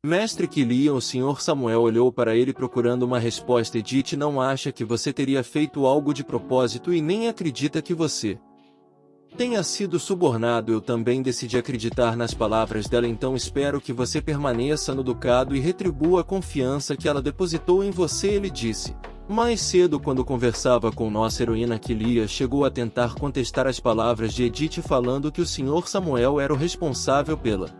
Mestre Quilian, o Sr. Samuel olhou para ele procurando uma resposta. Edith não acha que você teria feito algo de propósito e nem acredita que você tenha sido subornado. Eu também decidi acreditar nas palavras dela, então espero que você permaneça no ducado e retribua a confiança que ela depositou em você, ele disse. Mais cedo, quando conversava com nossa heroína, Quilian chegou a tentar contestar as palavras de Edith falando que o Sr. Samuel era o responsável pela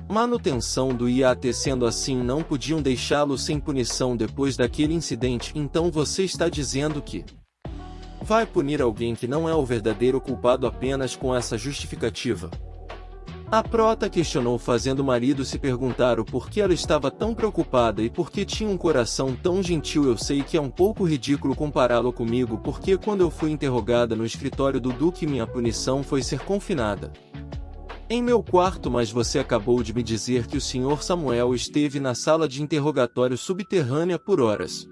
manutenção do IAT, sendo assim não podiam deixá-lo sem punição depois daquele incidente. Então você está dizendo que vai punir alguém que não é o verdadeiro culpado apenas com essa justificativa? A prota questionou, fazendo o marido se perguntar o porquê ela estava tão preocupada e por que tinha um coração tão gentil. Eu sei que é um pouco ridículo compará-lo comigo, porque quando eu fui interrogada no escritório do Duque, minha punição foi ser confinada em meu quarto, mas você acabou de me dizer que o Sr. Samuel esteve na sala de interrogatório subterrânea por horas.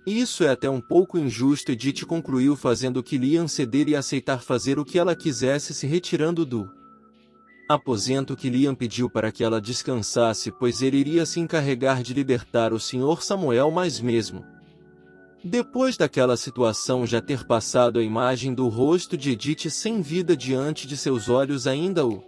Isso é até um pouco injusto, Edith concluiu, fazendo Quilian ceder e aceitar fazer o que ela quisesse, se retirando do aposento. Quilian pediu para que ela descansasse, pois ele iria se encarregar de libertar o Sr. Samuel, mas mesmo depois daquela situação já ter passado, a imagem do rosto de Edith sem vida diante de seus olhos ainda o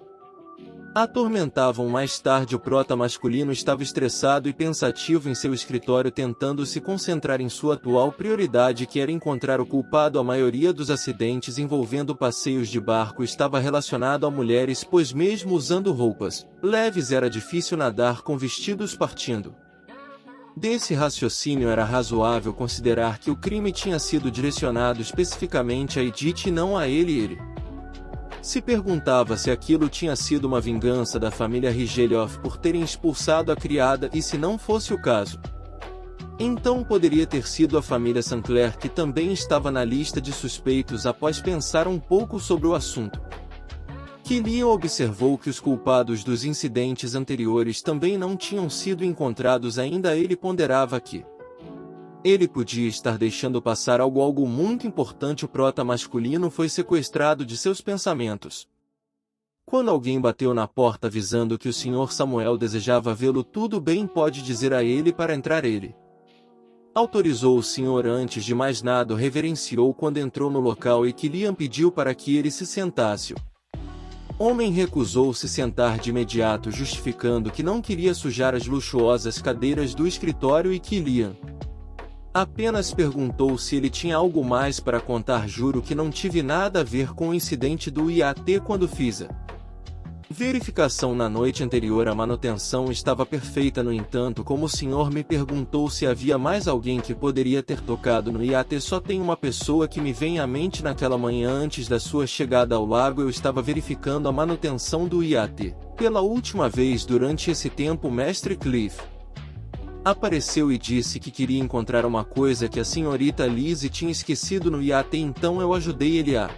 atormentavam. Mais tarde, o prota masculino estava estressado e pensativo em seu escritório, tentando se concentrar em sua atual prioridade, que era encontrar o culpado. A maioria dos acidentes envolvendo passeios de barco estava relacionado a mulheres, pois mesmo usando roupas leves era difícil nadar com vestidos partindo. Desse raciocínio, era razoável considerar que o crime tinha sido direcionado especificamente a Edith e não a ele. Ele se perguntava se aquilo tinha sido uma vingança da família Rigelhoff por terem expulsado a criada, e se não fosse o caso, então poderia ter sido a família Sinclair, que também estava na lista de suspeitos. Após pensar um pouco sobre o assunto, Quilian observou que os culpados dos incidentes anteriores também não tinham sido encontrados ainda. Ele ponderava que ele podia estar deixando passar algo muito importante. O prota masculino foi sequestrado de seus pensamentos quando alguém bateu na porta avisando que o Sr. Samuel desejava vê-lo. Tudo bem, pode dizer a ele para entrar. Ele autorizou o senhor. Antes de mais nada, o reverenciou quando entrou no local e Quilian pediu para que ele se sentasse. O homem recusou-se sentar de imediato, justificando que não queria sujar as luxuosas cadeiras do escritório, e Quilian apenas perguntou se ele tinha algo mais para contar. Juro que não tive nada a ver com o incidente do IAT quando fiz a verificação na noite anterior. A manutenção estava perfeita. No entanto, como o senhor me perguntou se havia mais alguém que poderia ter tocado no IAT, só tem uma pessoa que me vem à mente. Naquela manhã antes da sua chegada ao lago, eu estava verificando a manutenção do IAT pela última vez. Durante esse tempo, o mestre Cliff apareceu e disse que queria encontrar uma coisa que a senhorita Lizzie tinha esquecido no IAT, então eu ajudei ele a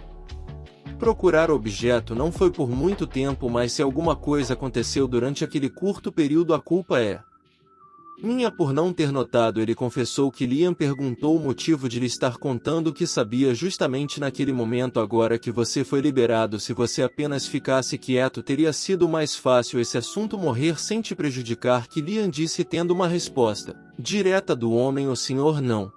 procurar o objeto. Não foi por muito tempo, mas se alguma coisa aconteceu durante aquele curto período, a culpa é minha por não ter notado, ele confessou. Quilian perguntou o motivo de lhe estar contando o que sabia justamente naquele momento. Agora que você foi liberado, se você apenas ficasse quieto, teria sido mais fácil esse assunto morrer sem te prejudicar, Quilian disse, tendo uma resposta direta do homem. O senhor não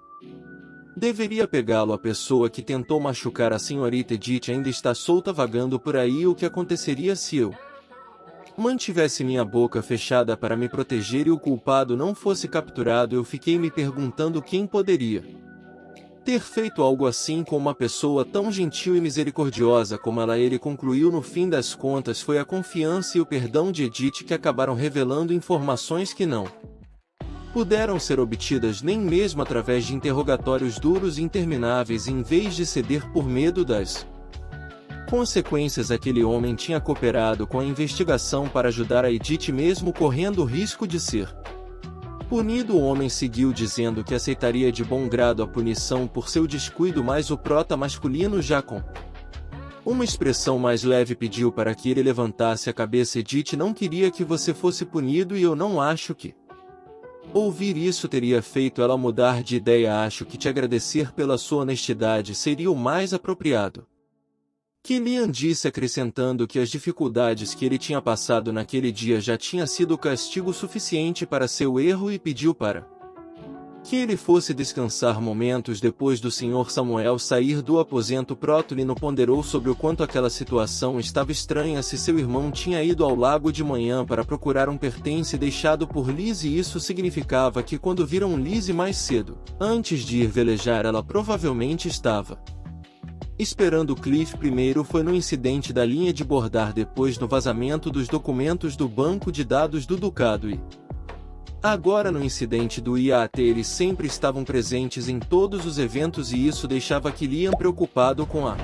deveria pegá-lo. A pessoa que tentou machucar a senhorita Edith ainda está solta, vagando por aí. O que aconteceria se eu mantivesse minha boca fechada para me proteger e o culpado não fosse capturado? Eu fiquei me perguntando quem poderia ter feito algo assim com uma pessoa tão gentil e misericordiosa como ela. Ele concluiu, no fim das contas foi a confiança e o perdão de Edith que acabaram revelando informações que não puderam ser obtidas nem mesmo através de interrogatórios duros e intermináveis. Em vez de ceder por medo das consequências, aquele homem tinha cooperado com a investigação para ajudar a Edith, mesmo correndo o risco de ser punido. O homem seguiu dizendo que aceitaria de bom grado a punição por seu descuido, mas o prota masculino, já com uma expressão mais leve, pediu para que ele levantasse a cabeça. Edith não queria que você fosse punido, e eu não acho que ouvir isso teria feito ela mudar de ideia. Acho que te agradecer pela sua honestidade seria o mais apropriado. Killian disse, acrescentando que as dificuldades que ele tinha passado naquele dia já tinha sido castigo suficiente para seu erro e pediu para que ele fosse descansar. Momentos depois do Sr. Samuel sair do aposento, Protolino ponderou sobre o quanto aquela situação estava estranha. Se seu irmão tinha ido ao lago de manhã para procurar um pertence deixado por Lizzie, isso significava que quando viram Lizzie mais cedo, antes de ir velejar, ela provavelmente estava esperando Cliff. Primeiro foi no incidente da linha de bordar, depois no vazamento dos documentos do banco de dados do Ducado e agora no incidente do iate. Eles sempre estavam presentes em todos os eventos e isso deixava Killian preocupado com a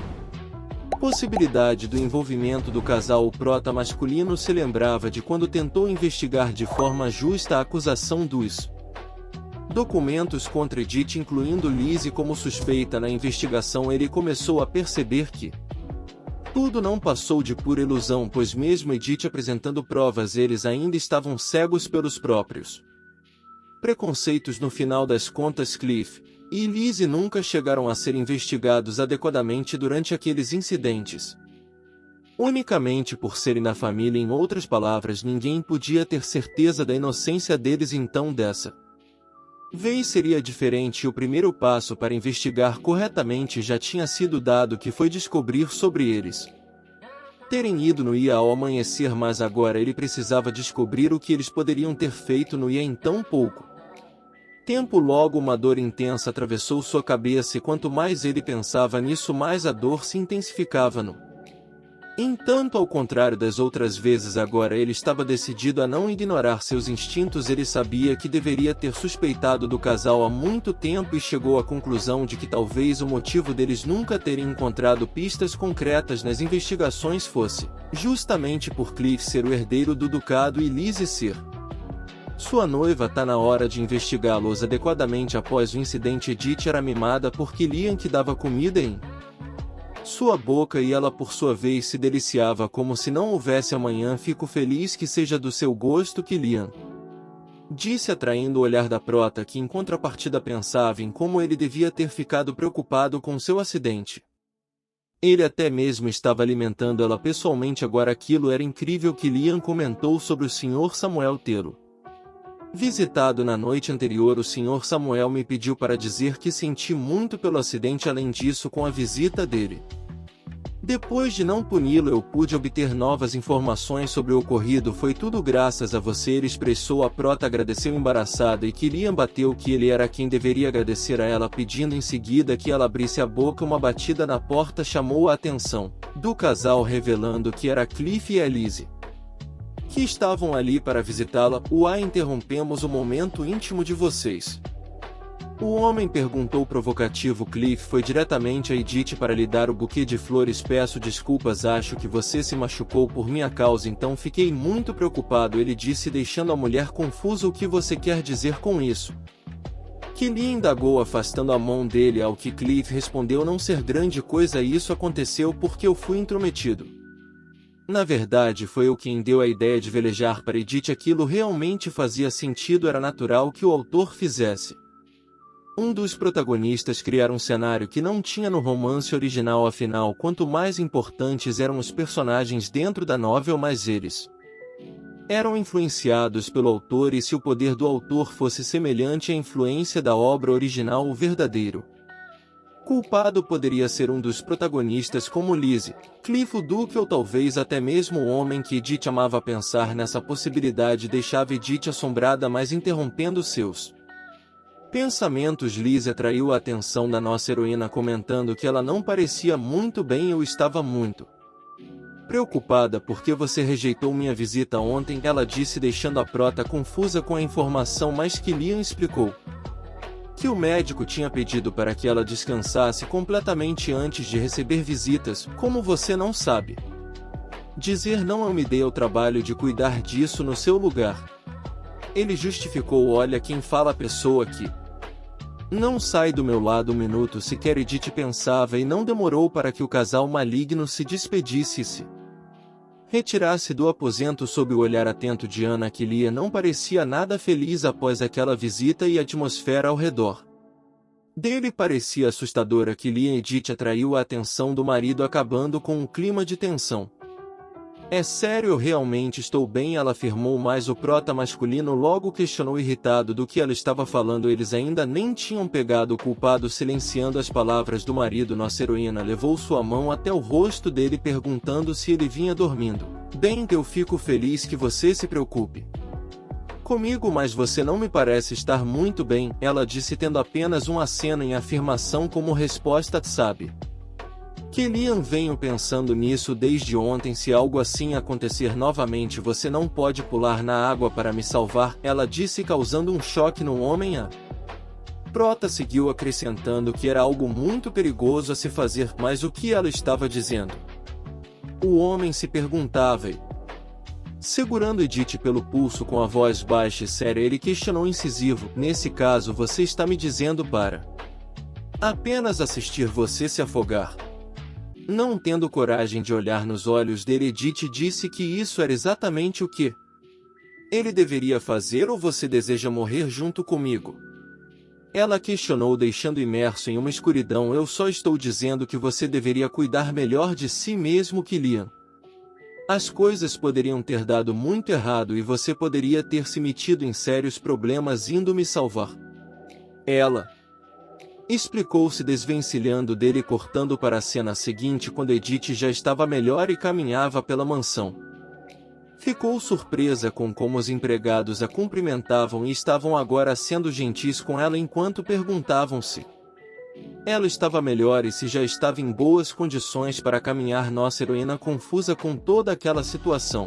possibilidade do envolvimento do casal. O prota masculino se lembrava de quando tentou investigar de forma justa a acusação dos documentos contra Edith, incluindo Lizzie como suspeita na investigação. Ele começou a perceber que tudo não passou de pura ilusão, pois mesmo Edith apresentando provas, eles ainda estavam cegos pelos próprios preconceitos. No final das contas, Cliff e Lizzie nunca chegaram a ser investigados adequadamente durante aqueles incidentes, unicamente por serem da família. Em outras palavras, ninguém podia ter certeza da inocência deles. Então dessa vez seria diferente e o primeiro passo para investigar corretamente já tinha sido dado, que foi descobrir sobre eles terem ido no IA ao amanhecer, mas agora ele precisava descobrir o que eles poderiam ter feito no IA em tão pouco tempo. Logo uma dor intensa atravessou sua cabeça e quanto mais ele pensava nisso, mais a dor se intensificava. No entanto, ao contrário das outras vezes, agora ele estava decidido a não ignorar seus instintos. Ele sabia que deveria ter suspeitado do casal há muito tempo e chegou à conclusão de que talvez o motivo deles nunca terem encontrado pistas concretas nas investigações fosse justamente por Cliff ser o herdeiro do ducado e Lizzie ser sua noiva. Tá na hora de investigá-los adequadamente. Após o incidente, Edith era mimada por Killian, que dava comida em sua boca e ela por sua vez se deliciava como se não houvesse amanhã. Fico feliz que seja do seu gosto, Killian disse, atraindo o olhar da prota, que em contrapartida pensava em como ele devia ter ficado preocupado com seu acidente. Ele até mesmo estava alimentando ela pessoalmente agora. Aquilo era incrível. Killian comentou sobre o Sr. Samuel tê-lo visitado na noite anterior. O Sr. Samuel me pediu para dizer que senti muito pelo acidente. Além disso, com a visita dele, depois de não puni-lo, eu pude obter novas informações sobre o ocorrido. Foi tudo graças a você, ele expressou. A prota agradeceu embaraçada e Killian bateu que ele era quem deveria agradecer a ela, pedindo em seguida que ela abrisse a boca. Uma batida na porta chamou a atenção do casal, revelando que era Cliff e a Lizzie, que estavam ali para visitá-la. Interrompemos o momento íntimo de vocês. O homem perguntou provocativo. Cliff foi diretamente a Edith para lhe dar o buquê de flores. Peço desculpas, acho que você se machucou por minha causa, então fiquei muito preocupado, ele disse, deixando a mulher confusa. O que você quer dizer com isso? Killian indagou, afastando a mão dele, ao que Cliff respondeu não ser grande coisa. Isso aconteceu porque eu fui intrometido. Na verdade, foi eu quem deu a ideia de velejar para Edith. Aquilo realmente fazia sentido, era natural que o autor fizesse um dos protagonistas criar um cenário que não tinha no romance original. Afinal, quanto mais importantes eram os personagens dentro da novel, mais eles eram influenciados pelo autor, e se o poder do autor fosse semelhante à influência da obra original, o verdadeiro culpado poderia ser um dos protagonistas, como Lizzie, Cliff, o Duque, ou talvez até mesmo o homem que Edith amava. Pensar nessa possibilidade deixava Edith assombrada, mas interrompendo seus pensamentos, Lizzie atraiu a atenção da nossa heroína, comentando que ela não parecia muito bem. Eu estava muito preocupada porque você rejeitou minha visita ontem, ela disse, deixando a prota confusa com a informação, mas Killian explicou que o médico tinha pedido para que ela descansasse completamente antes de receber visitas. Como você não sabe dizer não, eu me dei ao trabalho de cuidar disso no seu lugar, ele justificou. Olha quem fala, a pessoa que não sai do meu lado um minuto sequer, Edith pensava, e não demorou para que o casal maligno se despedisse e se retirasse do aposento. Sob o olhar atento de Ana, Killian não parecia nada feliz após aquela visita e a atmosfera ao redor Dele parecia assustadora que Liam Edith atraiu a atenção do marido, acabando com um clima de tensão. É sério, eu realmente estou bem, ela afirmou, mas o prota masculino logo questionou, irritado do que ela estava falando. Eles ainda nem tinham pegado o culpado. Silenciando as palavras do marido, nossa heroína levou sua mão até o rosto dele, perguntando se ele vinha dormindo. Bem, eu fico feliz que você se preocupe comigo, mas você não me parece estar muito bem, ela disse, tendo apenas um aceno em afirmação como resposta. Sabe que Liam, venho pensando nisso desde ontem. Se algo assim acontecer novamente, você não pode pular na água para me salvar, ela disse, causando um choque no homem. A prota seguiu, acrescentando que era algo muito perigoso a se fazer. Mas o que ela estava dizendo? O homem se perguntava e, segurando Edith pelo pulso com a voz baixa e séria, ele questionou incisivo: nesse caso você está me dizendo para apenas assistir você se afogar? Não tendo coragem de olhar nos olhos dele, Edith disse que isso era exatamente o que ele deveria fazer. Ou você deseja morrer junto comigo? Ela questionou, deixando imerso em uma escuridão. Eu só estou dizendo que você deveria cuidar melhor de si mesmo que Liam. As coisas poderiam ter dado muito errado e você poderia ter se metido em sérios problemas indo me salvar. Ela explicou-se, desvencilhando dele, cortando para a cena seguinte, quando Edith já estava melhor e caminhava pela mansão. Ficou surpresa com como os empregados a cumprimentavam e estavam agora sendo gentis com ela, enquanto perguntavam se ela estava melhor e se já estava em boas condições para caminhar. Nossa heroína, confusa com toda aquela situação,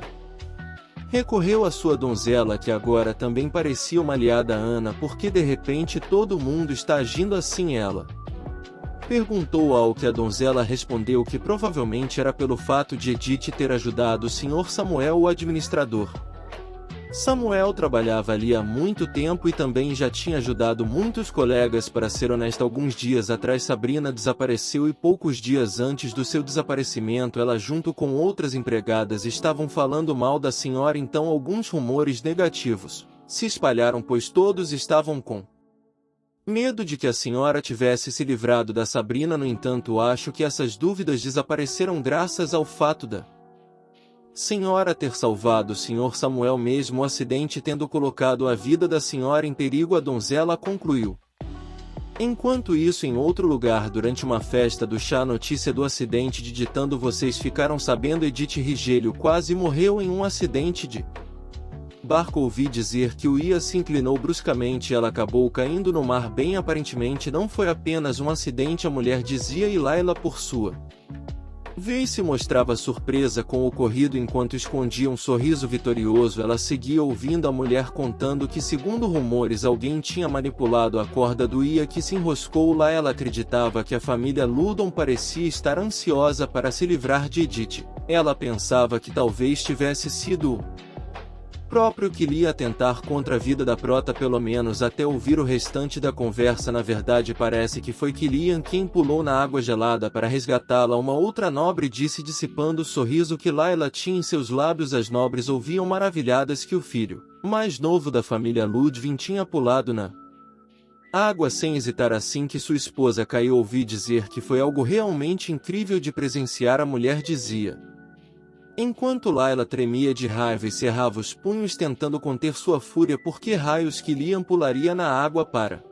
recorreu à sua donzela, que agora também parecia uma aliada a Ana. Por que de repente todo mundo está agindo assim? Ela perguntou, ao que a donzela respondeu que provavelmente era pelo fato de Edith ter ajudado o Sr. Samuel, o administrador. Samuel trabalhava ali há muito tempo e também já tinha ajudado muitos colegas. Para ser honesta, alguns dias atrás Sabrina desapareceu e poucos dias antes do seu desaparecimento ela, junto com outras empregadas, estavam falando mal da senhora. Então alguns rumores negativos se espalharam, pois todos estavam com medo de que a senhora tivesse se livrado da Sabrina. No entanto, acho que essas dúvidas desapareceram graças ao fato da senhora ter salvado o Sr. Samuel, mesmo o acidente tendo colocado a vida da senhora em perigo, a donzela concluiu. Enquanto isso, em outro lugar, durante uma festa do chá, a notícia do acidente de ditando vocês ficaram sabendo. Edith Rigelho quase morreu em um acidente de barco. Ouvi dizer que o Ia se inclinou bruscamente e ela acabou caindo no mar. Bem, aparentemente não foi apenas um acidente, a mulher dizia, e Laila, por sua vez, se mostrava surpresa com o ocorrido. Enquanto escondia um sorriso vitorioso, ela seguia ouvindo a mulher contando que, segundo rumores, alguém tinha manipulado a corda do Ia, que se enroscou lá. Ela acreditava que a família Ludon parecia estar ansiosa para se livrar de Edith. Ela pensava que talvez tivesse sido o próprio que ia atentar contra a vida da prota, pelo menos até ouvir o restante da conversa. Na verdade, parece que foi Kilian quem pulou na água gelada para resgatá-la, uma outra nobre disse, dissipando o sorriso que Laila tinha em seus lábios. As nobres ouviam maravilhadas que o filho mais novo da família Ludwig tinha pulado na água sem hesitar assim que sua esposa caiu. Ouvi dizer que foi algo realmente incrível de presenciar, a mulher dizia, enquanto Laila tremia de raiva e cerrava os punhos tentando conter sua fúria. Por que raios que Liam pularia na água para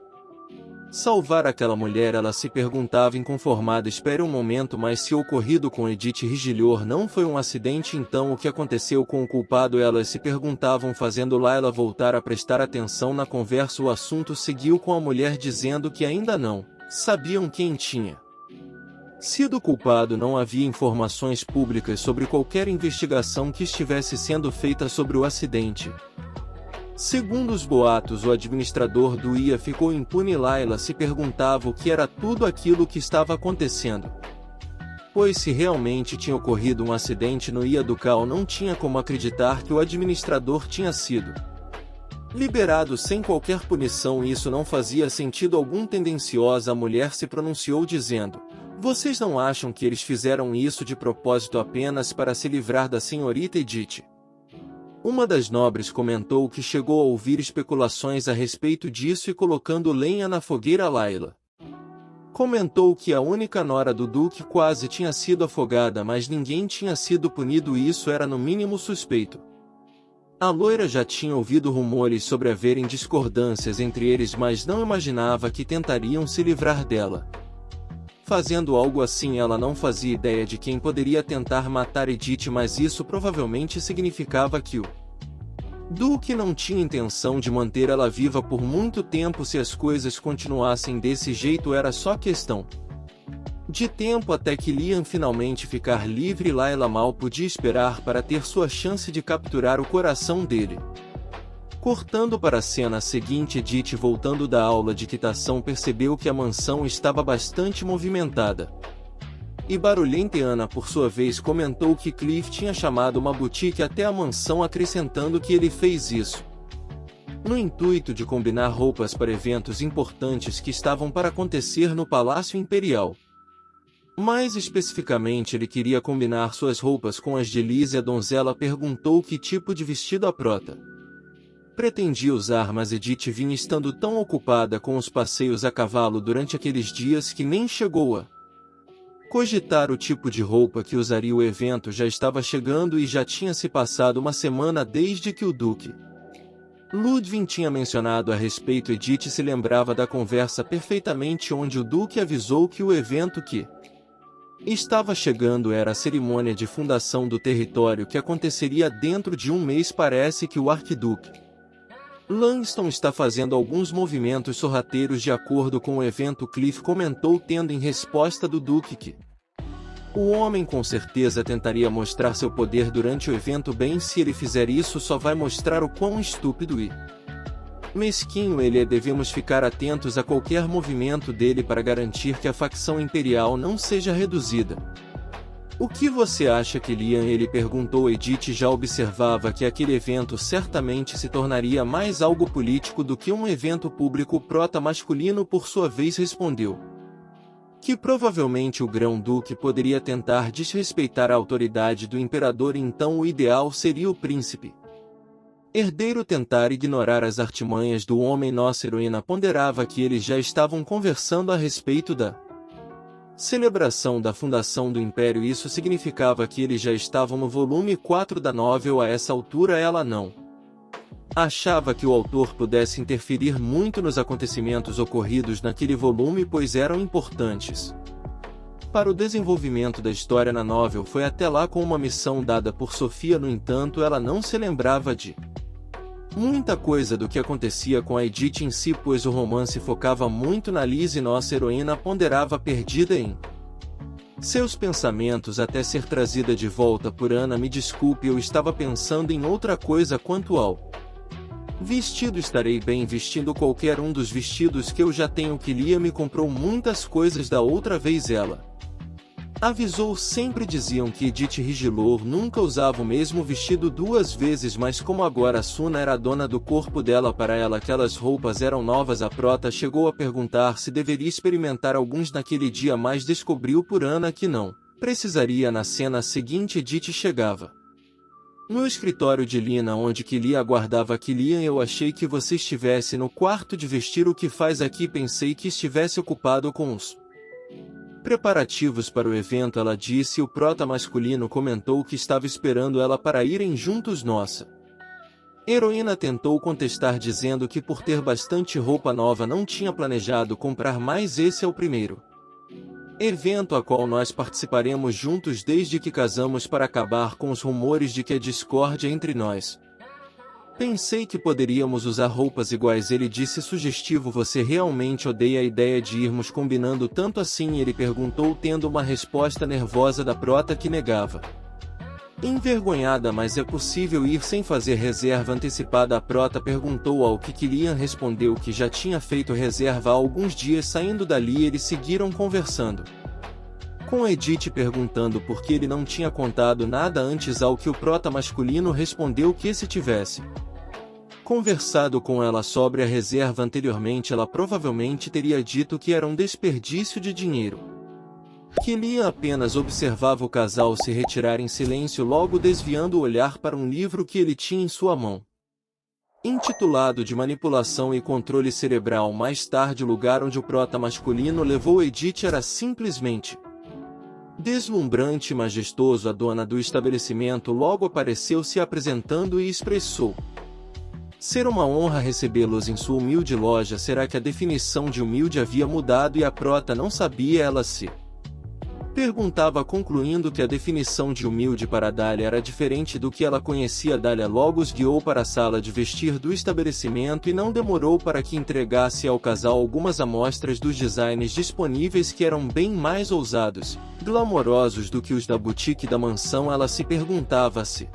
salvar aquela mulher? Ela se perguntava, inconformada. Espere um momento, mas se o ocorrido com Edith Rigelhor não foi um acidente, então o que aconteceu com o culpado? Elas se perguntavam, fazendo Laila voltar a prestar atenção na conversa. O assunto seguiu, com a mulher dizendo que ainda não sabiam quem tinha sido culpado. Não havia informações públicas sobre qualquer investigação que estivesse sendo feita sobre o acidente. Segundo os boatos, o administrador do Ia ficou impune. Laila se perguntava o que era tudo aquilo que estava acontecendo, pois se realmente tinha ocorrido um acidente no Ia Ducal, não tinha como acreditar que o administrador tinha sido liberado sem qualquer punição. Isso não fazia sentido algum. Tendenciosa, a mulher se pronunciou dizendo, vocês não acham que eles fizeram isso de propósito apenas para se livrar da senhorita Edith? Uma das nobres comentou que chegou a ouvir especulações a respeito disso e, colocando lenha na fogueira, Laila Comentou que a única nora do Duque quase tinha sido afogada, mas ninguém tinha sido punido e isso era no mínimo suspeito. A loira já tinha ouvido rumores sobre haverem discordâncias entre eles, mas não imaginava que tentariam se livrar dela. Fazendo algo assim, ela não fazia ideia de quem poderia tentar matar Edith, mas isso provavelmente significava que o Duque não tinha intenção de manter ela viva por muito tempo. Se as coisas continuassem desse jeito, era só questão de tempo até que Liam finalmente ficar livre. Layla mal podia esperar para ter sua chance de capturar o coração dele. Cortando para a cena seguinte, Edith, voltando da aula de equitação, percebeu que a mansão estava bastante movimentada e barulhenta. Ana, por sua vez, comentou que Cliff tinha chamado uma boutique até a mansão, acrescentando que ele fez isso no intuito de combinar roupas para eventos importantes que estavam para acontecer no Palácio Imperial. Mais especificamente, ele queria combinar suas roupas com as de Liz. A donzela perguntou que tipo de vestido a prota pretendia usar, mas Edith vinha estando tão ocupada com os passeios a cavalo durante aqueles dias que nem chegou a cogitar o tipo de roupa que usaria. O evento já estava chegando e já tinha se passado uma semana desde que o Duque Ludwig tinha mencionado a respeito. Edith se lembrava da conversa perfeitamente, onde o Duque avisou que o evento que estava chegando era a cerimônia de fundação do território, que aconteceria dentro de um mês. Parece que o Arquiduque Langston está fazendo alguns movimentos sorrateiros de acordo com o evento, Cliff comentou, tendo em resposta do Duque que o homem com certeza tentaria mostrar seu poder durante o evento. Bem, se ele fizer isso, só vai mostrar o quão estúpido e mesquinho ele é. Devemos ficar atentos a qualquer movimento dele para garantir que a facção imperial não seja reduzida. O que você acha que Liam? Ele perguntou. Edith já observava que aquele evento certamente se tornaria mais algo político do que um evento público. O prota masculino, por sua vez, respondeu que provavelmente o Grão-Duque poderia tentar desrespeitar a autoridade do imperador, então o ideal seria o príncipe herdeiro tentar ignorar as artimanhas do homem. Nossa heroína ponderava que eles já estavam conversando a respeito da celebração da fundação do Império. Isso significava que eles já estavam no volume 4 da novel. A essa altura ela não achava que o autor pudesse interferir muito nos acontecimentos ocorridos naquele volume, pois eram importantes para o desenvolvimento da história na novel. Foi até lá com uma missão dada por Sofia. No entanto, ela não se lembrava de muita coisa do que acontecia com a Edith em si, pois o romance focava muito na Liz e nossa heroína ponderava, perdida em seus pensamentos até ser trazida de volta por Ana. Me desculpe, eu estava pensando em outra coisa. Quanto ao vestido, estarei bem vestindo qualquer um dos vestidos que eu já tenho. Que Liam me comprou muitas coisas da outra vez, ela avisou. Sempre diziam que Edith Rigilor nunca usava o mesmo vestido duas vezes, mas como agora Suna era a dona do corpo dela, para ela aquelas roupas eram novas. A prota chegou a perguntar se deveria experimentar alguns naquele dia, mas descobriu por Ana que não precisaria. Na cena seguinte, Edith chegava no escritório de Lina, onde Killia aguardava. Killian, eu achei que você estivesse no quarto de vestir. O que faz aqui? Pensei que estivesse ocupado com os preparativos para o evento, ela disse. O prota masculino comentou que estava esperando ela para irem juntos. Nossa heroína tentou contestar, dizendo que por ter bastante roupa nova não tinha planejado comprar mais. Esse é o primeiro evento a qual nós participaremos juntos desde que casamos, para acabar com os rumores de que há discórdia entre nós. Pensei que poderíamos usar roupas iguais. Ele disse sugestivo. Você realmente odeia a ideia de irmos combinando tanto assim? Ele perguntou, tendo uma resposta nervosa da prota que negava. Envergonhada, mas é possível ir sem fazer reserva antecipada? A prota perguntou, ao que Killian respondeu que já tinha feito reserva há alguns dias. Saindo dali, eles seguiram conversando com Edith, perguntando por que ele não tinha contado nada antes, ao que o prota masculino respondeu que se tivesse conversado com ela sobre a reserva anteriormente, ela provavelmente teria dito que era um desperdício de dinheiro. Killian apenas observava o casal se retirar em silêncio, logo desviando o olhar para um livro que ele tinha em sua mão. intitulado de Manipulação e Controle Cerebral. Mais tarde, o lugar onde o prota masculino levou Edith era simplesmente deslumbrante e majestoso. A dona do estabelecimento logo apareceu se apresentando e expressou ser uma honra recebê-los em sua humilde loja. Será que a definição de humilde havia mudado e a prota não sabia? Ela se perguntava, concluindo que a definição de humilde para Dália era diferente do que ela conhecia. Dália logo os guiou para a sala de vestir do estabelecimento e não demorou para que entregasse ao casal algumas amostras dos designs disponíveis, que eram bem mais ousados, glamourosos do que os da boutique da mansão. Ela se perguntava se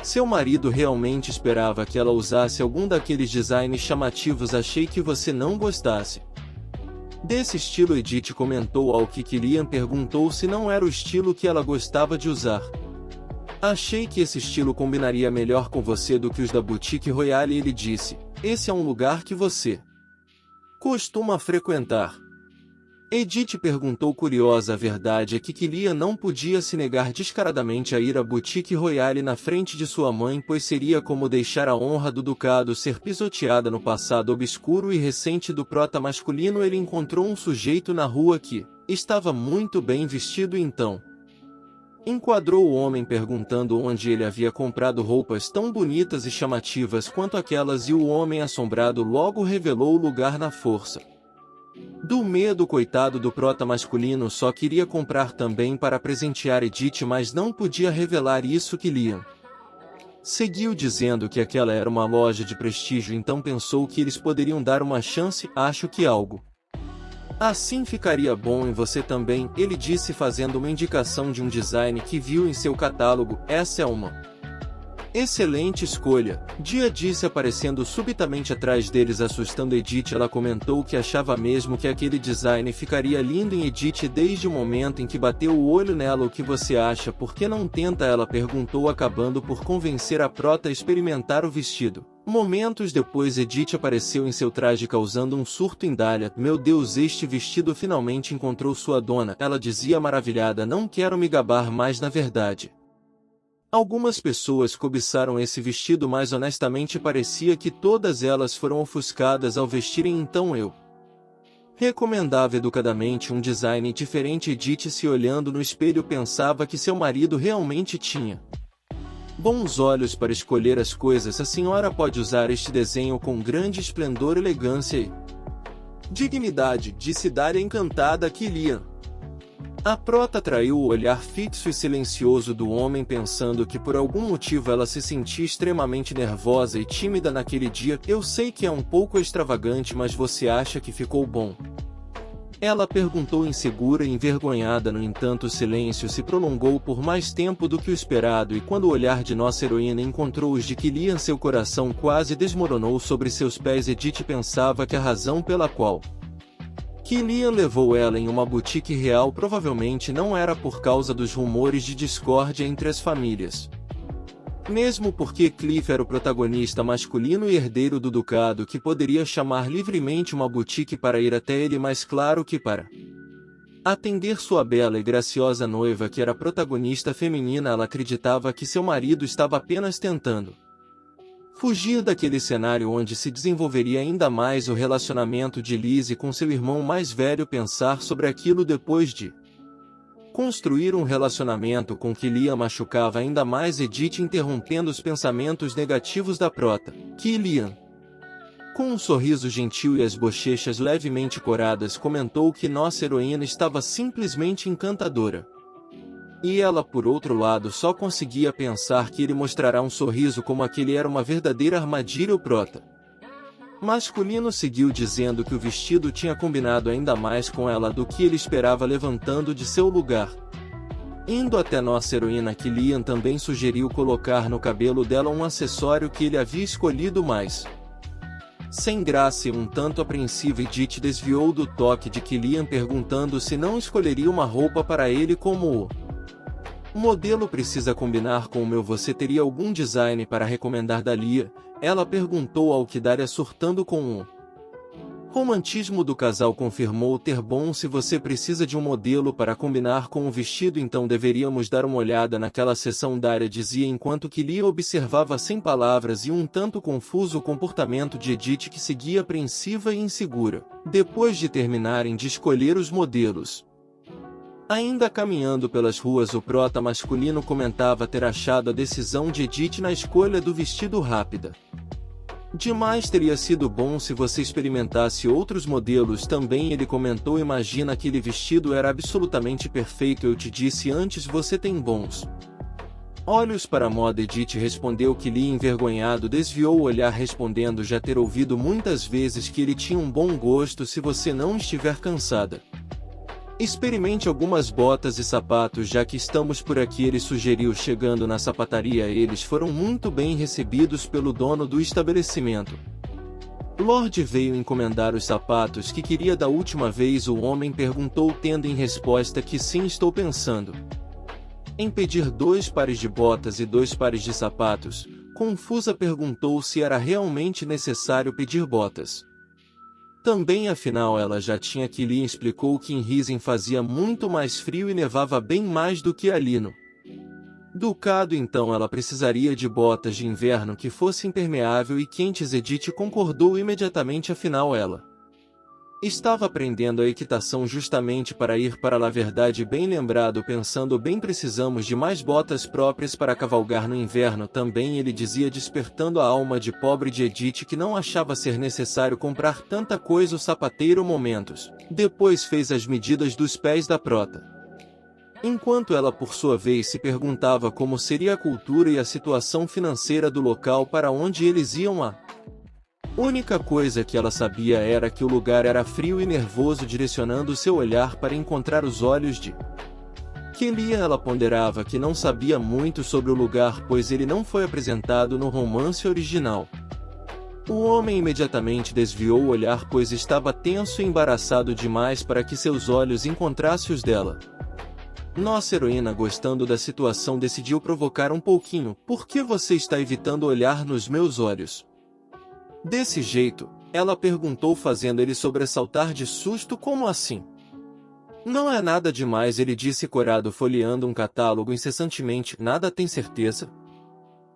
seu marido realmente esperava que ela usasse algum daqueles designs chamativos. Achei que você não gostasse desse estilo. Edith comentou ao que Killian perguntou se não era o estilo que ela gostava de usar. Achei que esse estilo combinaria melhor com você do que os da Boutique Royale. Ele disse, esse é um lugar que você costuma frequentar? Edith perguntou, curiosa. A verdade é que Killian não podia se negar descaradamente a ir à Boutique Royale na frente de sua mãe, pois seria como deixar a honra do ducado ser pisoteada. No passado obscuro e recente do prota masculino, ele encontrou um sujeito na rua que estava muito bem vestido, então enquadrou o homem perguntando onde ele havia comprado roupas tão bonitas e chamativas quanto aquelas, e o homem, assombrado, logo revelou o lugar. Na força do medo, coitado do prota masculino só queria comprar também para presentear Edith, mas não podia revelar isso. Killian seguiu dizendo que aquela era uma loja de prestígio, então pensou que eles poderiam dar uma chance. Acho que algo assim ficaria bom em você também, ele disse, fazendo uma indicação de um design que viu em seu catálogo. Essa é uma excelente escolha, Dia disse, aparecendo subitamente atrás deles, assustando Edith. Ela comentou que achava mesmo que aquele design ficaria lindo em Edith desde o momento em que bateu o olho nela. O que você acha? Por que não tenta? Ela perguntou, acabando por convencer a prota a experimentar o vestido. Momentos depois, Edith apareceu em seu traje, causando um surto em Dália. Meu Deus, este vestido finalmente encontrou sua dona, ela dizia maravilhada. Não quero me gabar, mas na verdade algumas pessoas cobiçaram esse vestido, mas honestamente parecia que todas elas foram ofuscadas ao vestirem, então eu recomendava educadamente um design diferente. Edith, se olhando no espelho, pensava que seu marido realmente tinha bons olhos para escolher as coisas. A senhora pode usar este desenho com grande esplendor, elegância e dignidade, disse Dália, encantada. Killian. A prota atraiu o olhar fixo e silencioso do homem, pensando que por algum motivo ela se sentia extremamente nervosa e tímida naquele dia. Eu sei que é um pouco extravagante, mas você acha que ficou bom? Ela perguntou, insegura e envergonhada. No entanto, o silêncio se prolongou por mais tempo do que o esperado, e quando o olhar de nossa heroína encontrou os de Killian, seu coração quase desmoronou sobre seus pés. Edith pensava que a razão pela qual Killian levou ela em uma boutique real provavelmente não era por causa dos rumores de discórdia entre as famílias. Mesmo porque Cliff era o protagonista masculino e herdeiro do ducado, que poderia chamar livremente uma boutique para ir até ele, mas claro que para atender sua bela e graciosa noiva, que era a protagonista feminina, ela acreditava que seu marido estava apenas tentando fugir daquele cenário onde se desenvolveria ainda mais o relacionamento de Lizzie com seu irmão mais velho. Pensar sobre aquilo depois de construir um relacionamento com Killian machucava ainda mais Edith, interrompendo os pensamentos negativos da prota. Killian, com um sorriso gentil e as bochechas levemente coradas, comentou que nossa heroína estava simplesmente encantadora. E ela, por outro lado, só conseguia pensar que ele mostrará um sorriso como aquele era uma verdadeira armadilha. O prota masculino seguiu dizendo que o vestido tinha combinado ainda mais com ela do que ele esperava, levantando de seu lugar. Indo até nossa heroína, Killian também sugeriu colocar no cabelo dela um acessório que ele havia escolhido, mas sem graça e um tanto apreensiva, Edith desviou do toque de Killian, perguntando se não escolheria uma roupa para ele como o modelo precisa combinar com o meu. Você teria algum design para recomendar? Dália? Ela perguntou, ao que Dália, surtando com um Romantismo do casal confirmou ter bom. Se você precisa de um modelo para combinar com o vestido, então deveríamos dar uma olhada naquela seção. Daria dizia enquanto que Lia observava sem palavras e um tanto confuso o comportamento de Edith, que seguia apreensiva e insegura. Depois de terminarem de escolher os modelos, ainda caminhando pelas ruas, o prota masculino comentava ter achado a decisão de Edith na escolha do vestido rápida demais. Teria sido bom se você experimentasse outros modelos também, ele comentou. Imagina, aquele vestido era absolutamente perfeito. Eu te disse antes, você tem bons olhos para a moda. Edith respondeu que Lia, envergonhado, desviou o olhar, respondendo já ter ouvido muitas vezes que ele tinha um bom gosto. Se você não estiver cansada, experimente algumas botas e sapatos já que estamos por aqui, ele sugeriu. Chegando na sapataria, eles foram muito bem recebidos pelo dono do estabelecimento. Lorde veio encomendar os sapatos que queria da última vez. O homem perguntou, tendo em resposta que sim. Estou pensando em pedir 2 pares de botas e 2 pares de sapatos. Confusa, perguntou se era realmente necessário pedir botas também, afinal ela já tinha que. Lia explicou que em Risen fazia muito mais frio e nevava bem mais do que ali no Ducado, então ela precisaria de botas de inverno que fossem impermeável e quentes. Edith concordou imediatamente, afinal ela estava aprendendo a equitação justamente para ir para lá. Verdade, bem lembrado. Pensando bem, precisamos de mais botas próprias para cavalgar no inverno também, ele dizia, despertando a alma de pobre de Edith, que não achava ser necessário comprar tanta coisa. O sapateiro momentos depois fez as medidas dos pés da prota, enquanto ela por sua vez se perguntava como seria a cultura e a situação financeira do local para onde eles iam. A única coisa que ela sabia era que o lugar era frio e nervoso. Direcionando seu olhar para encontrar os olhos de Lia, ela ponderava que não sabia muito sobre o lugar, pois ele não foi apresentado no romance original. O homem imediatamente desviou o olhar, pois estava tenso e embaraçado demais para que seus olhos encontrassem os dela. Nossa heroína, gostando da situação, decidiu provocar um pouquinho. Por que você está evitando olhar nos meus olhos desse jeito? Ela perguntou, fazendo ele sobressaltar de susto. Como assim? Não é nada demais, ele disse corado, folheando um catálogo incessantemente. Nada, tem certeza?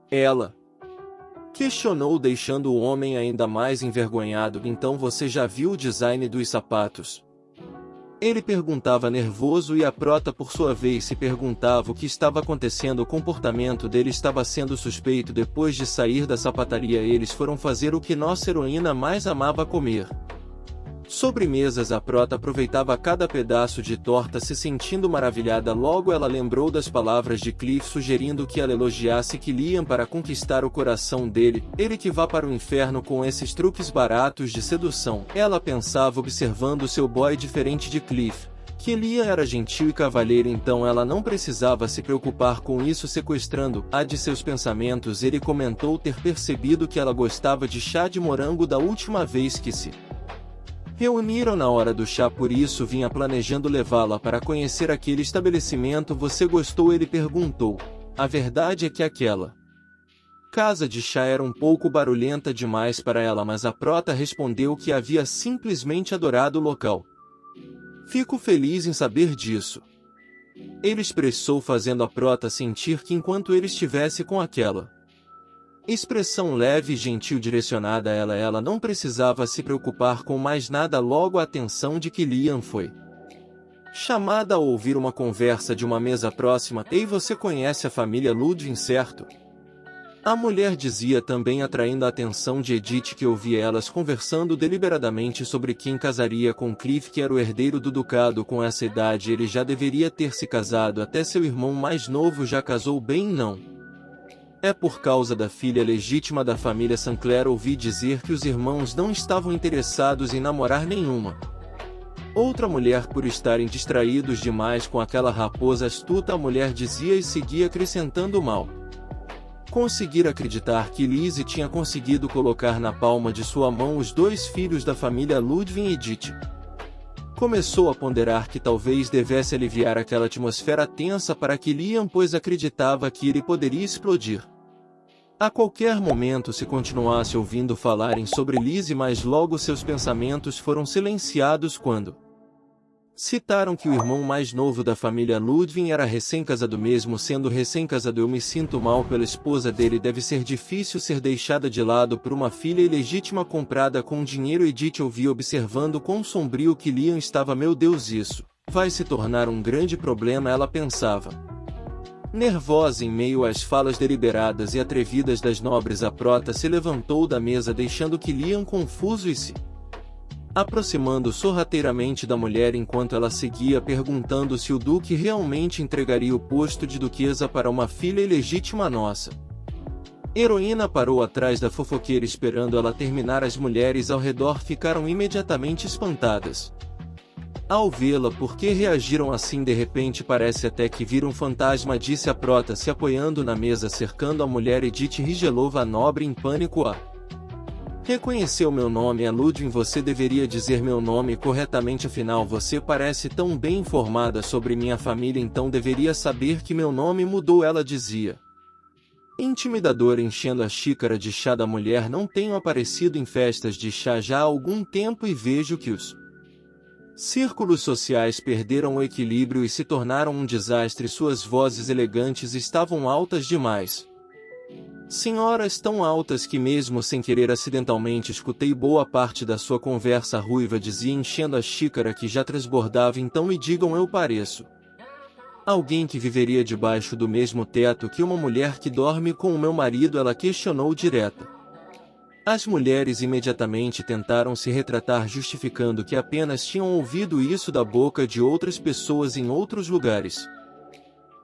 Ela questionou, deixando o homem ainda mais envergonhado. Então você já viu o design dos sapatos? Ele perguntava nervoso, e a prota por sua vez se perguntava o que estava acontecendo. O comportamento dele estava sendo suspeito. Depois de sair da sapataria, eles foram fazer o que nossa heroína mais amava comer: sobremesas. A prota aproveitava cada pedaço de torta, se sentindo maravilhada. Logo ela lembrou das palavras de Cliff sugerindo que ela elogiasse Killian para conquistar o coração dele. Ele que vá para o inferno com esses truques baratos de sedução, ela pensava, observando seu boy diferente de Cliff. Killian era gentil e cavalheiro, então ela não precisava se preocupar com isso. Sequestrando-a de seus pensamentos, ele comentou ter percebido que ela gostava de chá de morango da última vez que se reuniram na hora do chá, por isso vinha planejando levá-la para conhecer aquele estabelecimento. Você gostou? Ele perguntou. A verdade é que aquela casa de chá era um pouco barulhenta demais para ela, mas a prota respondeu que havia simplesmente adorado o local. Fico feliz em saber disso, ele expressou, fazendo a prota sentir que enquanto ele estivesse com aquela expressão leve e gentil direcionada a ela não precisava se preocupar com mais nada. Logo a atenção de Killian foi chamada a ouvir uma conversa de uma mesa próxima. Ei, você conhece a família Ludwig, certo? A mulher dizia, também atraindo a atenção de Edith, que ouvia elas conversando deliberadamente sobre quem casaria com Cliff, que era o herdeiro do ducado. Com essa idade ele já deveria ter se casado, até seu irmão mais novo já casou. Bem, não é por causa da filha legítima da família Sinclair. Ouvi dizer que os irmãos não estavam interessados em namorar nenhuma outra mulher por estarem distraídos demais com aquela raposa astuta, a mulher dizia, e seguia acrescentando mal conseguir acreditar que Lizzie tinha conseguido colocar na palma de sua mão os 2 filhos da família Ludwig. E Edith começou a ponderar que talvez devesse aliviar aquela atmosfera tensa para Killian, pois acreditava que ele poderia explodir A qualquer momento se continuasse ouvindo falarem sobre Lizzie, mas logo seus pensamentos foram silenciados quando citaram que o irmão mais novo da família Ludwig era recém-casado. Mesmo sendo recém-casado, eu me sinto mal pela esposa dele. Deve ser difícil ser deixada de lado por uma filha ilegítima comprada com dinheiro. Edith ouvia observando quão sombrio que Liam estava. Meu Deus, isso vai se tornar um grande problema, ela pensava. Nervosa em meio às falas deliberadas e atrevidas das nobres, a prota se levantou da mesa, deixando que Liam confuso e se aproximando sorrateiramente da mulher enquanto ela seguia perguntando se o duque realmente entregaria o posto de duquesa para uma filha ilegítima. Nossa heroína parou atrás da fofoqueira esperando ela terminar. As mulheres ao redor ficaram imediatamente espantadas ao vê-la. Por que reagiram assim? De repente parece até que viram um fantasma, disse a prota se apoiando na mesa cercando a mulher. Edith Rigelova, a nobre, em pânico. Reconheceu meu nome, é Ludwig. Você deveria dizer meu nome corretamente, afinal você parece tão bem informada sobre minha família, então deveria saber que meu nome mudou, ela dizia. Intimidadora, enchendo a xícara de chá da mulher. Não tenho aparecido em festas de chá já há algum tempo e vejo que os círculos sociais perderam o equilíbrio e se tornaram um desastre. Suas vozes elegantes estavam altas demais. Senhoras, tão altas que mesmo sem querer acidentalmente escutei boa parte da sua conversa. A ruiva dizia enchendo a xícara que já transbordava. Então me digam, eu pareço alguém que viveria debaixo do mesmo teto que uma mulher que dorme com o meu marido? Ela questionou direta. As mulheres imediatamente tentaram se retratar, justificando que apenas tinham ouvido isso da boca de outras pessoas em outros lugares.